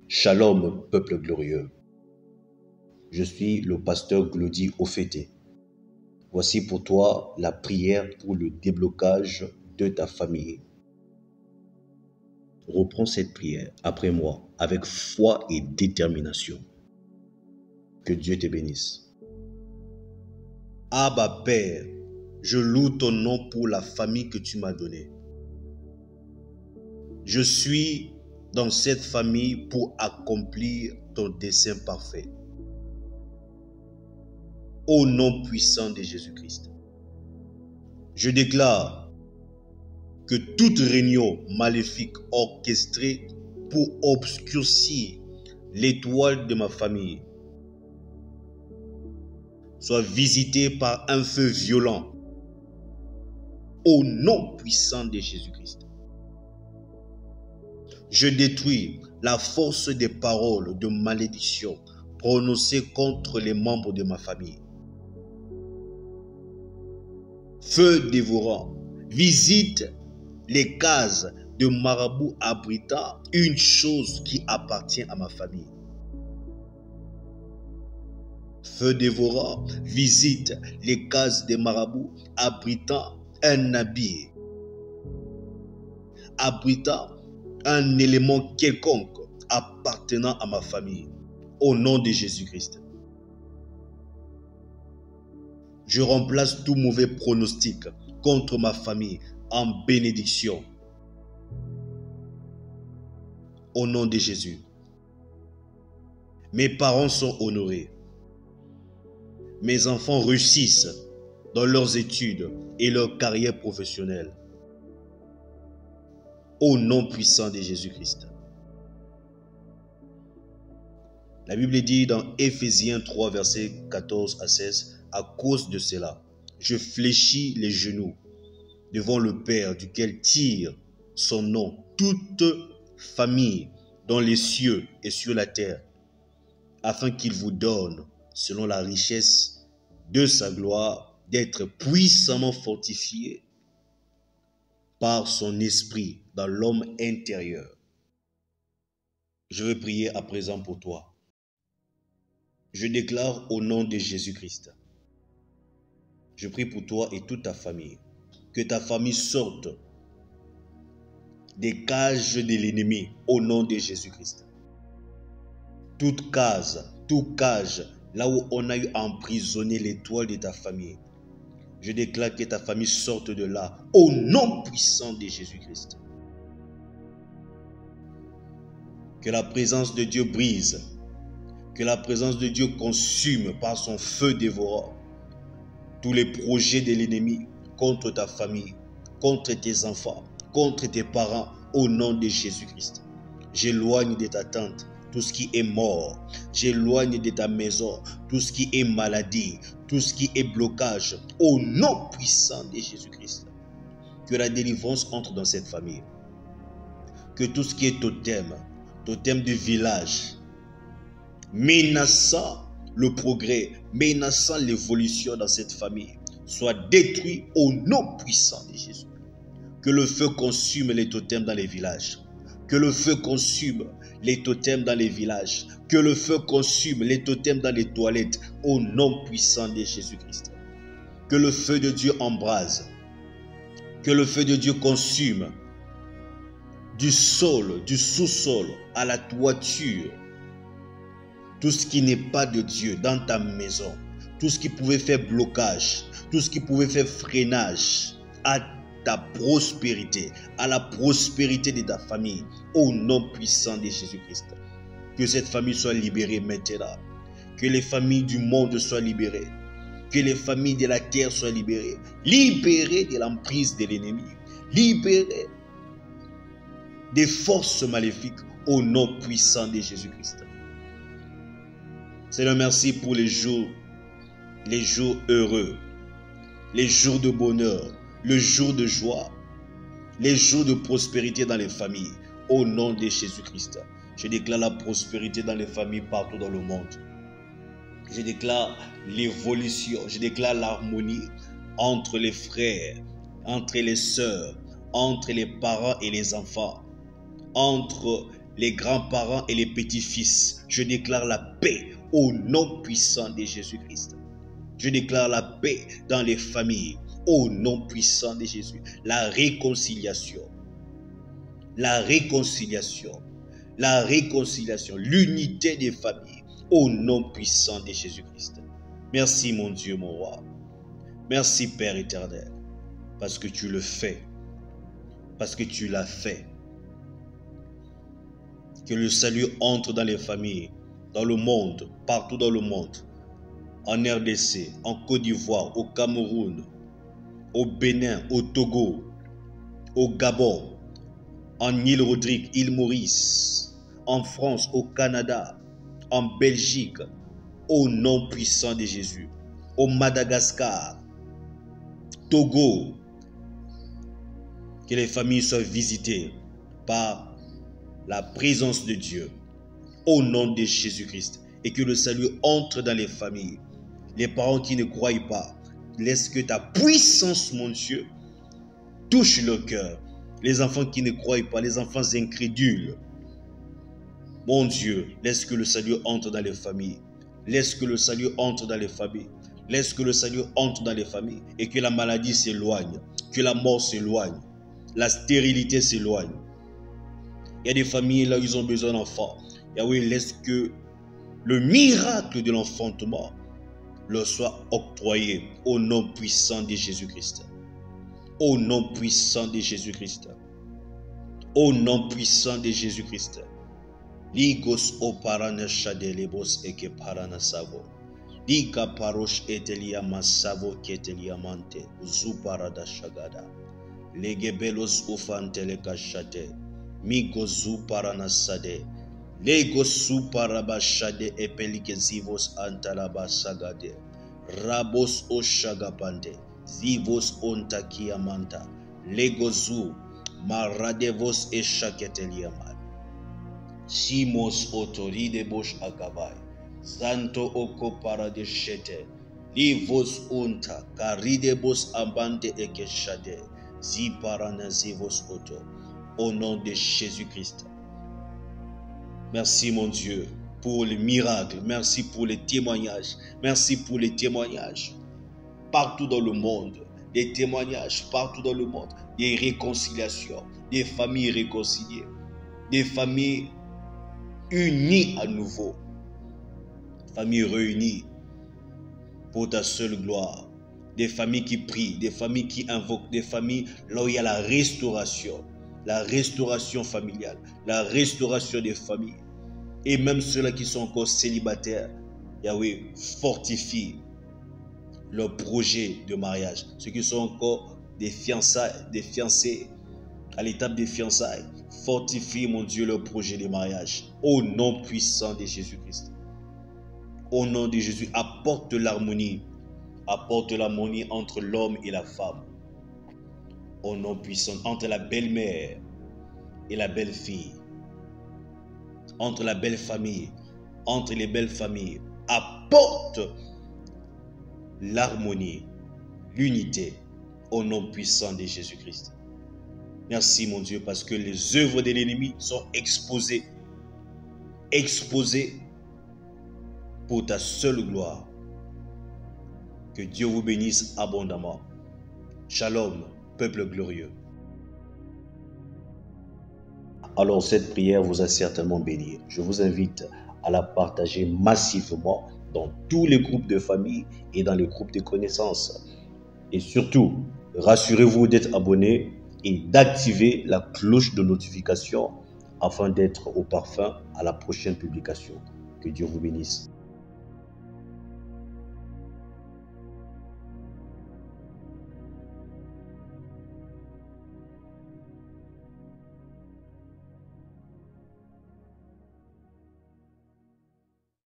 Shalom, peuple glorieux. Je suis le pasteur Glody Ofete. Voici pour toi la prière pour le déblocage de ta famille. Reprends cette prière après moi avec foi et détermination. Que Dieu te bénisse. Abba Père, je loue ton nom pour la famille que tu m'as donnée. Je suis dans cette famille pour accomplir ton dessein parfait. Au nom puissant de Jésus-Christ, je déclare que toute réunion maléfique orchestrée pour obscurcir l'étoile de ma famille soit visitée par un feu violent au nom puissant de Jésus-Christ. Je détruis la force des paroles de malédiction prononcées contre les membres de ma famille. Feu dévorant, visite les cases de marabout abritant une chose qui appartient à ma famille. Feu dévorant, visite les cases des marabouts abritant un habit, abritant un élément quelconque appartenant à ma famille. Au nom de Jésus-Christ, je remplace tout mauvais pronostic contre ma famille en bénédiction. Au nom de Jésus, mes parents sont honorés. Mes enfants réussissent dans leurs études et leur carrière professionnelle. Au nom puissant de Jésus-Christ. La Bible dit dans Éphésiens 3, versets 14 à 16, « À cause de cela, je fléchis les genoux devant le Père duquel tire son nom toute famille dans les cieux et sur la terre, afin qu'il vous donne, selon la richesse de sa gloire, d'être puissamment fortifié par son esprit dans l'homme intérieur. » Je vais prier à présent pour toi. Je déclare au nom de Jésus-Christ. Je prie pour toi et toute ta famille. Que ta famille sorte des cages de l'ennemi au nom de Jésus-Christ. Toute case, là où on a eu emprisonné l'étoile de ta famille, je déclare que ta famille sorte de là au nom puissant de Jésus-Christ. Que la présence de Dieu brise, que la présence de Dieu consume par son feu dévorant tous les projets de l'ennemi contre ta famille, contre tes enfants, contre tes parents, au nom de Jésus-Christ. J'éloigne de ta tente tout ce qui est mort. J'éloigne de ta maison tout ce qui est maladie, tout ce qui est blocage, au nom puissant de Jésus-Christ. Que la délivrance entre dans cette famille. Que tout ce qui est totem de village, menaçant le progrès, menaçant l'évolution dans cette famille, soit détruit au nom puissant de Jésus. Que le feu consume les totems dans les villages. Que le feu consume les totems dans les villages. Que le feu consume les totems dans les toilettes au nom puissant de Jésus-Christ. Que le feu de Dieu embrase. Que le feu de Dieu consume du sol, du sous-sol à la toiture, tout ce qui n'est pas de Dieu dans ta maison, tout ce qui pouvait faire blocage, tout ce qui pouvait faire freinage à ta prospérité, à la prospérité de ta famille, au nom puissant de Jésus-Christ. Que cette famille soit libérée maintenant, que les familles du monde soient libérées, que les familles de la terre soient libérées, libérées de l'emprise de l'ennemi, libérées des forces maléfiques au nom puissant de Jésus-Christ. Seigneur, merci pour les jours heureux, les jours de bonheur, le jour de joie, les jours de prospérité dans les familles, au nom de Jésus-Christ. Je déclare la prospérité dans les familles partout dans le monde. Je déclare l'évolution, je déclare l'harmonie entre les frères, entre les sœurs, entre les parents et les enfants, entre les grands-parents et les petits-fils. Je déclare la paix au nom puissant de Jésus-Christ. Je déclare la paix dans les familles au nom puissant de Jésus. La réconciliation, la réconciliation, la réconciliation, l'unité des familles au nom puissant de Jésus-Christ. Merci mon Dieu, mon roi. Merci Père éternel, parce que tu le fais, parce que tu l'as fait. Que le salut entre dans les familles, dans le monde, partout dans le monde, en RDC, en Côte d'Ivoire, au Cameroun, au Bénin, au Togo, au Gabon, en Île-Rodrigue, Île-Maurice, en France, au Canada, en Belgique, au nom puissant de Jésus, au Madagascar, Togo, que les familles soient visitées par la présence de Dieu, au nom de Jésus-Christ, et que le salut entre dans les familles. Les parents qui ne croient pas, laisse que ta puissance, mon Dieu, touche leur cœur. Les enfants qui ne croient pas, les enfants incrédules, mon Dieu, laisse que le salut entre dans les familles. Laisse que le salut entre dans les familles. Laisse que le salut entre dans les familles et que la maladie s'éloigne, que la mort s'éloigne, la stérilité s'éloigne. Il y a des familles là où ils ont besoin d'enfants. Yahweh, laisse que le miracle de l'enfantement leur soit octroyé au nom puissant de Jésus-Christ. Au nom puissant de Jésus-Christ. Au nom puissant de Jésus-Christ. Ligos oparana shadelebos eke parana savo. Liga parosh etelia masavo ketelia mante. Zuparada shagada. Legebelos ufantele kashate. Migo zuparana sade. Legos suparaba shade epelike zivos antalaba sagade. Rabos oshagapante. Zivos ontakia manta. Legozu maradevos eshaketeliaman. Simos otoride bosh agabai. Zanto oko paradeshete. Livos unta karide bos ambante ekeshade. Ziparana zivos oto. Au nom de Jésus-Christ. Merci mon Dieu pour les miracles. Merci pour les témoignages. Merci pour les témoignages. Partout dans le monde, des témoignages partout dans le monde, des réconciliations, des familles réconciliées, des familles unies à nouveau, familles réunies pour ta seule gloire, des familles qui prient, des familles qui invoquent, des familles là où il y a la restauration familiale, la restauration des familles, et même ceux-là qui sont encore célibataires, Yahweh, fortifie leur projet de mariage. Ceux qui sont encore des fiancés, à l'étape des fiançailles, fortifie, mon Dieu, leur projet de mariage. Au nom puissant de Jésus-Christ. Au nom de Jésus, apporte l'harmonie entre l'homme et la femme. Au nom puissant, entre la belle-mère et la belle-fille. Entre la belle famille, entre les belles familles. Apporte l'harmonie, l'unité, au nom puissant de Jésus-Christ. Merci mon Dieu, parce que les œuvres de l'ennemi sont exposées pour ta seule gloire. Que Dieu vous bénisse abondamment. Shalom, peuple glorieux. Alors cette prière vous a certainement béni. Je vous invite à la partager massivement dans tous les groupes de famille et dans les groupes de connaissances. Et surtout, rassurez-vous d'être abonné et d'activer la cloche de notification afin d'être au parfum à la prochaine publication. Que Dieu vous bénisse.